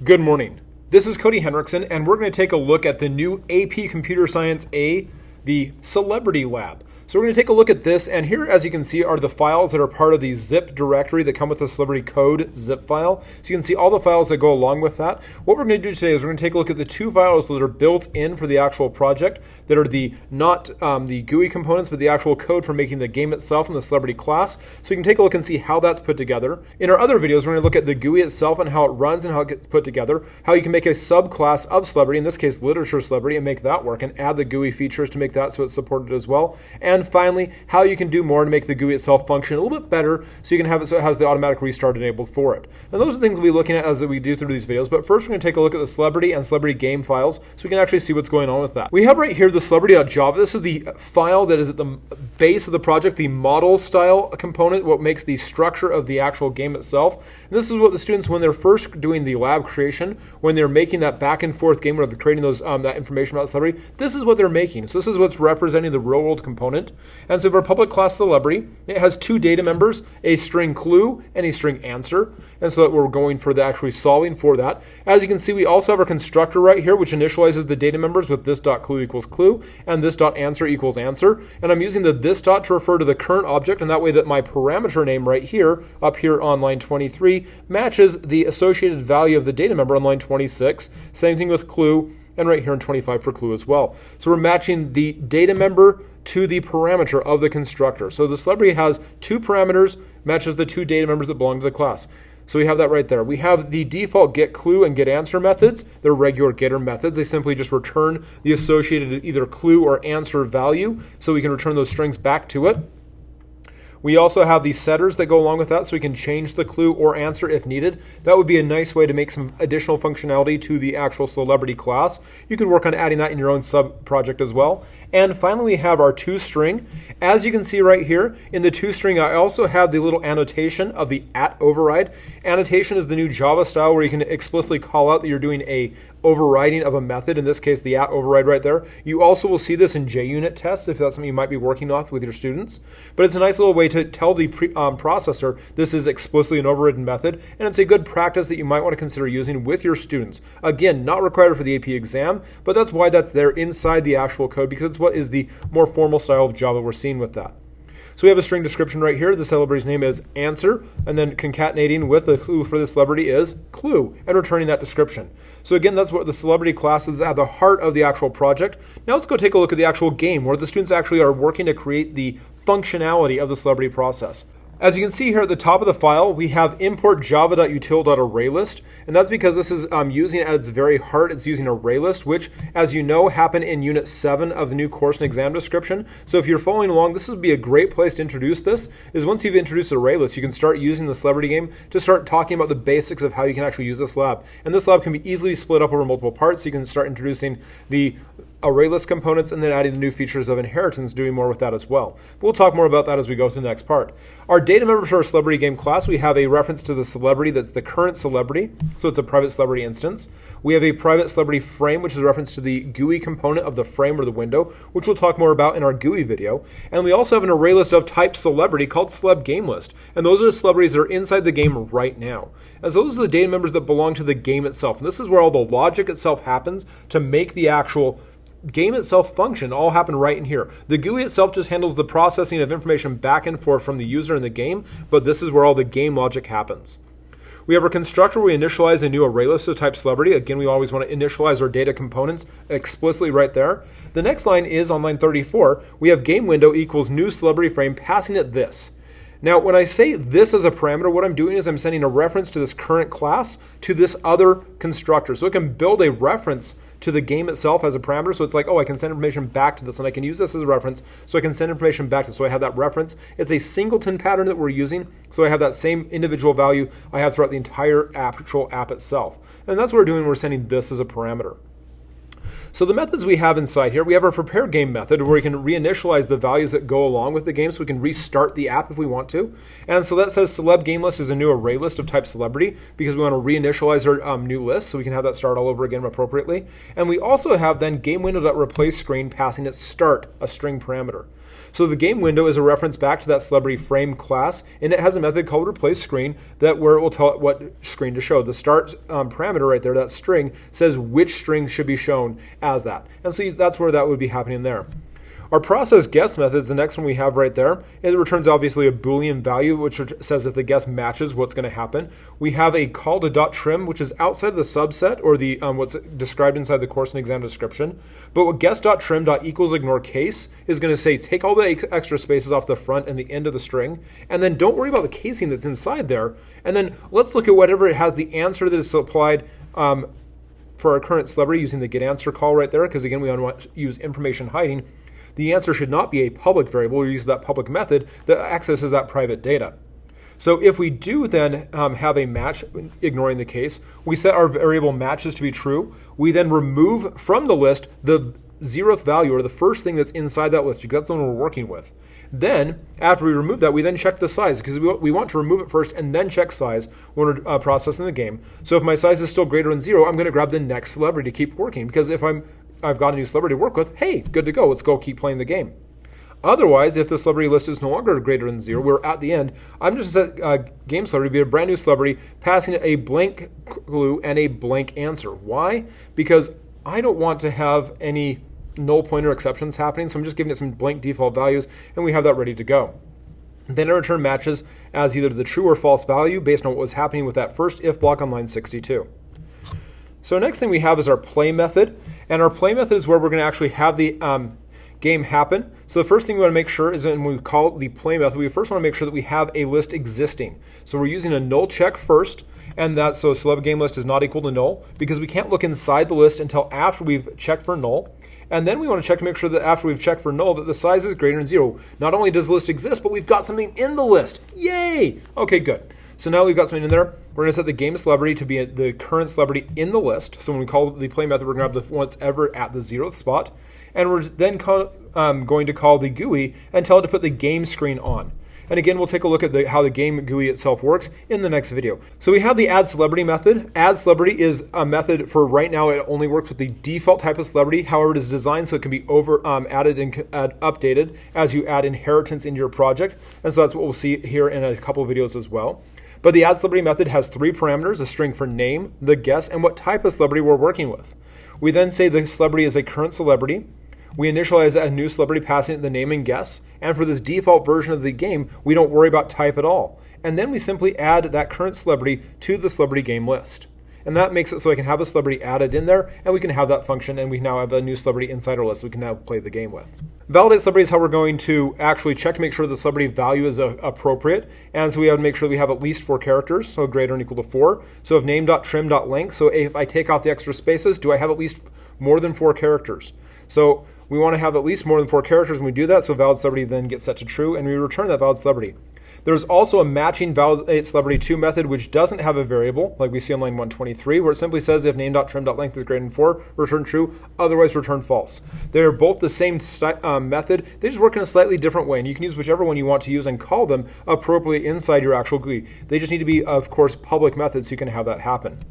Good morning. This is Cody Henriksen, and we're going to take a look at the new AP Computer Science A, the Celebrity Lab. So we're going to take a look at this, and here, as you can see, are the files that are part of the zip directory that come with the Celebrity code zip file. So you can see all the files that go along with that. What we're going to do today is we're going to take a look at the two files that are built in for the actual project that are not the GUI components, but the actual code for making the game itself and the Celebrity class. So you can take a look and see how that's put together. In our other videos, we're going to look at the GUI itself and how it runs and how it gets put together, how you can make a subclass of Celebrity, in this case literature Celebrity, and make that work, and add the GUI features to make that so it's supported as well. And finally, how you can do more to make the GUI itself function a little bit better so you can have it so it has the automatic restart enabled for it. And those are the things we'll be looking at as we do through these videos. But first, we're going to take a look at the Celebrity and CelebrityGame files so we can actually see what's going on with that. We have right here the Celebrity.java. This is the file that is at the base of the project, the model style component, what makes the structure of the actual game itself. And this is what the students, when they're first doing the lab creation, when they're making that back and forth game where they're creating those that information about Celebrity, this is what they're making. So this is what's representing the real world component. And so for public class Celebrity, it has two data members, a string clue and a string answer. And so that we're going for the actually solving for that. As you can see, we also have our constructor right here, which initializes the data members with this.clue equals clue and this.answer equals answer. And I'm using the this dot to refer to the current object, and that way that my parameter name right here, up here on line 23, matches the associated value of the data member on line 26. Same thing with clue, and right here in 25 for clue as well. So we're matching the data member to the parameter of the constructor. So the Celebrity has two parameters, matches the two data members that belong to the class. So we have that right there. We have the default getClue and getAnswer methods. They're regular getter methods. They simply just return the associated either clue or answer value, so we can return those strings back to it. We also have the setters that go along with that, so we can change the clue or answer if needed. That would be a nice way to make some additional functionality to the actual Celebrity class. You can work on adding that in your own sub-project as well. And finally, we have our toString. As you can see right here, in the toString, I also have the little annotation of the @override. Annotation is the new Java style where you can explicitly call out that you're doing a overriding of a method, in this case the @override right there. You also will see this in JUnit tests if that's something you might be working on with your students. But it's a nice little way to tell the processor this is explicitly an overridden method, and it's a good practice that you might want to consider using with your students. Again, not required for the AP exam, but that's why that's there inside the actual code, because it's what is the more formal style of Java we're seeing with that. So we have a string description right here. The Celebrity's name is answer, and then concatenating with the clue for the Celebrity is clue, and returning that description. So again, that's what the Celebrity class is at the heart of the actual project. Now let's go take a look at the actual game, where the students actually are working to create the functionality of the Celebrity process. As you can see here at the top of the file, we have import java.util.ArrayList, and that's because this is using at its very heart, it's using ArrayList, which, as you know, happened in Unit 7 of the new course and exam description. So if you're following along, this would be a great place to introduce this, is once you've introduced ArrayList, you can start using the Celebrity game to start talking about the basics of how you can actually use this lab. And this lab can be easily split up over multiple parts, so you can start introducing the ArrayList components and then adding the new features of inheritance, doing more with that as well. But we'll talk more about that as we go to the next part. Our data member for our Celebrity game class, we have a reference to the Celebrity that's the current Celebrity, so it's a private Celebrity instance. We have a private Celebrity frame, which is a reference to the GUI component of the frame or the window, which we'll talk more about in our GUI video. And we also have an array list of type Celebrity called Celeb game list. And those are the Celebrities that are inside the game right now. And so those are the data members that belong to the game itself. And this is where all the logic itself happens to make the actual game itself function, all happen right in here. The GUI itself just handles the processing of information back and forth from the user in the game, but this is where all the game logic happens. We have our constructor where we initialize a new array list of type Celebrity. Again, we always want to initialize our data components explicitly right there. The next line is on line 34. We have game window equals new Celebrity frame, passing it this. Now, when I say this as a parameter, what I'm doing is I'm sending a reference to this current class to this other constructor. So it can build a reference to the game itself as a parameter. So it's like, oh, I can send information back to this, and I can use this as a reference, so I can send information back to this. So I have that reference. It's a singleton pattern that we're using, so I have that same individual value I have throughout the entire actual app itself. And that's what we're doing. We're sending this as a parameter. So the methods we have inside here, we have our prepareGame method where we can reinitialize the values that go along with the game, so we can restart the app if we want to. And so that says Celeb game list is a new array list of type Celebrity because we want to reinitialize our new list, so we can have that start all over again appropriately. And we also have then game window.replace screen passing it start, a string parameter. So the game window is a reference back to that celebrity frame class, and it has a method called replace screen where it will tell it what screen to show. The start parameter right there, that string, says which string should be shown as that. And so that's where that would be happening there. Our processGuess method is the next one we have right there. It returns obviously a Boolean value, which says if the guess matches what's going to happen. We have a call to .trim, which is outside the subset or the what's described inside the course and exam description. But what guess.trim.equals ignore case is going to say take all the extra spaces off the front and the end of the string, and then don't worry about the casing that's inside there. And then let's look at whatever it has the answer that is supplied for our current celebrity using the getAnswer call right there, because again we want to use information hiding. The answer should not be a public variable. We use that public method that accesses that private data. So if we do then have a match, ignoring the case, we set our variable matches to be true. We then remove from the list the 0th value, or the first thing that's inside that list, because that's the one we're working with. Then, after we remove that, we then check the size, because we want to remove it first and then check size when we're processing the game. So if my size is still greater than 0, I'm going to grab the next celebrity to keep working, because if I've got a new celebrity to work with, hey, good to go, let's go keep playing the game. Otherwise, if the celebrity list is no longer greater than 0, we're at the end, I'm just going to set game celebrity to be a brand new celebrity, passing a blank clue and a blank answer. Why? Because I don't want to have any null pointer exceptions happening, so I'm just giving it some blank default values, and we have that ready to go. Then I return matches as either the true or false value based on what was happening with that first if block on line 62. So next thing we have is our play method, and our play method is where we're going to actually have the game happen. So the first thing we want to make sure is when we call the play method, we first want to make sure that we have a list existing. So we're using a null check first, and that so Celeb game list is not equal to null, because we can't look inside the list until after we've checked for null. And then we want to check to make sure that after we've checked for null that the size is greater than 0. Not only does the list exist, but we've got something in the list. Yay! Okay, good. So now we've got something in there. We're going to set the game celebrity to be the current celebrity in the list. So when we call the play method, we're going to grab the one that's ever at the 0th spot. And we're then going to call the GUI and tell it to put the game screen on. And again, we'll take a look at how the game GUI itself works in the next video. So we have the addCelebrity method. addCelebrity is a method for right now. It only works with the default type of celebrity. However, it is designed so it can be added and updated as you add inheritance into your project. And so that's what we'll see here in a couple of videos as well. But the addCelebrity method has 3 parameters, a string for name, the guess, and what type of celebrity we're working with. We then say the celebrity is a current celebrity. We initialize a new celebrity passing it the name and guess. And for this default version of the game, we don't worry about type at all. And then we simply add that current celebrity to the celebrity game list. And that makes it so I can have a celebrity added in there, and we can have that function, and we now have a new celebrity inside our list we can now play the game with. validateCelebrity is how we're going to actually check to make sure the celebrity value is appropriate. And so we have to make sure we have at least 4 characters, so greater than or equal to 4. So if name.trim.length, so if I take off the extra spaces, do I have at least more than 4 characters? So we want to have at least more than 4 characters when we do that, so validateCelebrity then gets set to true, and we return that validateCelebrity. There's also a matching validateCelebrity2 method, which doesn't have a variable, like we see on line 123, where it simply says if name.trim.length is greater than 4, return true, otherwise return false. They're both the same method, they just work in a slightly different way, and you can use whichever one you want to use and call them appropriately inside your actual GUI. They just need to be, of course, public methods so you can have that happen.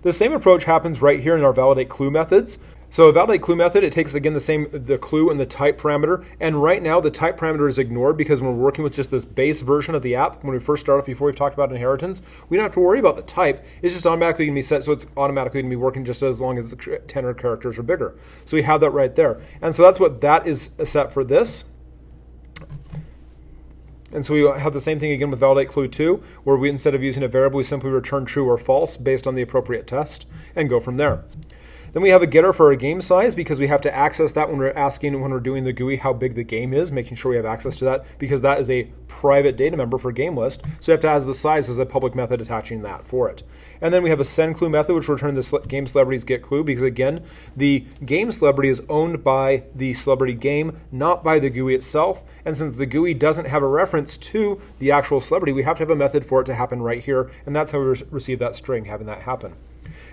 The same approach happens right here in our validateClue methods. So a validateClue method, it takes again the clue and the type parameter, and right now the type parameter is ignored because when we're working with just this base version of the app, when we first start off before we've talked about inheritance, we don't have to worry about the type. It's just automatically going to be set, so it's automatically going to be working just as long as the 10 characters are bigger. So we have that right there. And so that's what that is set for this. And so we have the same thing again with validateClue2, where we, instead of using a variable, we simply return true or false based on the appropriate test and go from there. Then we have a getter for our game size, because we have to access that when we're doing the GUI how big the game is, making sure we have access to that, because that is a private data member for game list. So you have to add the size as a public method attaching that for it. And then we have a sendClue method, which will return the game celebrity's getClue, because again, the game celebrity is owned by the celebrity game, not by the GUI itself. And since the GUI doesn't have a reference to the actual celebrity, we have to have a method for it to happen right here. And that's how we receive that string, having that happen.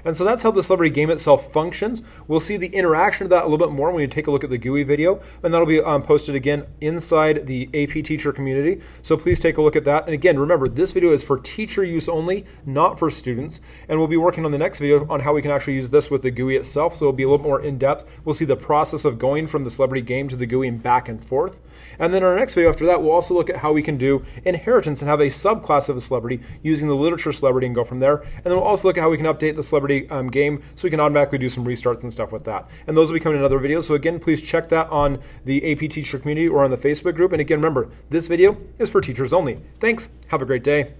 And so that's how the Celebrity game itself functions. We'll see the interaction of that a little bit more when we take a look at the GUI video, and that'll be posted again inside the AP teacher community. So please take a look at that. And again, remember, this video is for teacher use only, not for students. And we'll be working on the next video on how we can actually use this with the GUI itself. So it'll be a little more in depth. We'll see the process of going from the Celebrity game to the GUI and back and forth. And then our next video after that, we'll also look at how we can do inheritance and have a subclass of a celebrity using the literature celebrity and go from there. And then we'll also look at how we can update the Celebrity game so we can automatically do some restarts and stuff with that. And those will be coming in another video. So again, please check that on the AP teacher community or on the Facebook group. And again, remember, this video is for teachers only. Thanks. Have a great day.